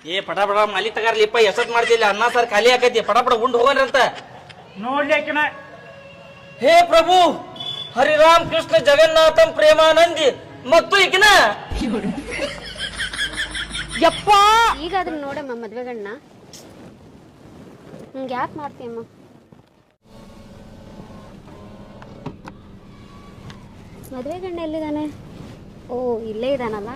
ಏ ಪಟ ಪಟ ಮಾಲಿ ತಗಾರ್ಲಿಪ್ಪ ಎಸತ್ ಮಾಡ್ತಿಲ್ಲ ಅನ್ನ ಸಾರ್ ಖಾಲಿ ಆಕೈತಿ ಪಟ ಪಟ ಉಂಡ್ ಹೋಗೋಣ ಅಂತ ನೋಡ್ಲಿ ಆಕಿನ. ಹೇ ಪ್ರಭು ಹರಿರಾಮ್ ಕೃಷ್ಣ ಜಗನ್ನಾಥಂ ಪ್ರೇಮಾನಂದಿ ಮತ್ತು ಈಗಿನ ಯಪ್ಪ ಈಗಾದ್ರೂ ನೋಡಮ್ಮ ಮದ್ವೆಗಣ್ಣ. ಹಂಗೆ ಯಾಕೆ ಮಾಡ್ತೀಯಮ್ಮ? ಮದ್ವೆಗಣ್ಣ ಎಲ್ಲಿದ್ದಾನೆ? ಓ ಇಲ್ಲೇ ಇದ್ದಾನಲ್ಲ.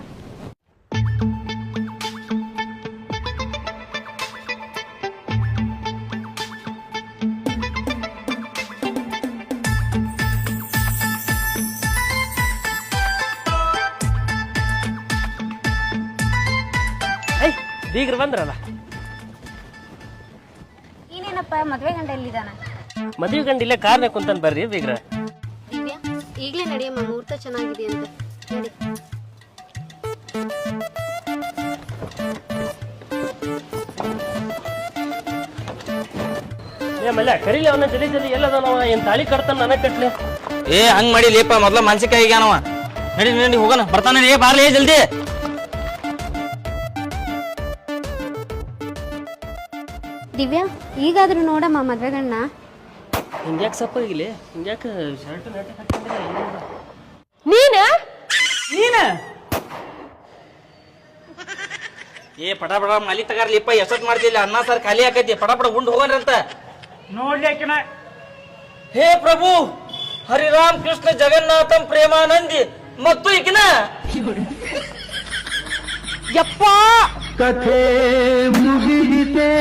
ಬೀಗ್ರು ಬಂದ್ರಲ್ಲ. ಇನ್ನೇನಪ್ಪ ಮದ್ವೆ ಗಂಡ ಎಲ್ಲಿದ್ದಾನ? ಮದುವೆ ಗಂಡ ಇಲ್ಲೇ ಕಾರ್ನ ಕುಂತಾನ ಬರ್ರಿ ಬೀಗ್ರ. ದಿವ್ಯಾ ಈಗಲೇ ನಡಿಯಮ್ಮ, ಮುಹೂರ್ತ ಚೆನ್ನಾಗಿದೆ ಅಂತ ನಡಿ. ಏ ಮಲ್ಯ ಕರೀಲಿ ಅವನ ಜಲ್ದಿ ಜಲ್ದಿ ಎಲ್ಲದನವ ಏನ್ ತಾಳಿ ಕಟ್ತಾನ ನನಗ್ ಕಟ್ಲಿ. ಏ ಹಂಗ್ ಮಾಡಿ ಲೇಪ ಮೊದ್ಲ ಮಾನಸಿಕ ಆಗ್ಯಾನವ. ನಡಿ ನಡಿ ಹೋಗೋಣ ಬರ್ತಾನ ಏ ಬಾರ್ಲಿ ಜಲ್ದಿ. ದಿವ್ಯಾ ಈಗಾದ್ರೂ ನೋಡಮ್ಮ ಮದ್ವೆಗಣ್ಣ. ಹಿಂಗ್ಯಾಕ್ ಸಪ್ಪಾಗಿಲಿ ಹಿಂಗ್ಯಾಕ ಶರ್ಟ್ ನೆಟ್ಟ ಹಾಕಿದ್ರೆ ನೀನ ನೀನ ಏ ಪಟ ಪಟ ಮಾಲಿ ತಗಾರ್ಲಿಪ್ಪ ಎಸತ್ ಮಾಡ್ತಿಲ್ಲ ಅನ್ನ ಸಾರ್ ಖಾಲಿ ಆಕೈತಿ ಪಟ ಪಟ ಉಂಡ್ ಹೋಗೋಣ ಅಂತ ನೋಡ್ಲಿ ಆಕಿನ. ಹೇ ಪ್ರಭು ಹರಿರಾಮ್ ಕೃಷ್ಣ ಜಗನ್ನಾಥಂ ಪ್ರೇಮಾನಂದಿ ಮತ್ತು ಈಗಿನ ಯಪ್ಪ ಕಥೆ ಮುಗಿದಿದೆ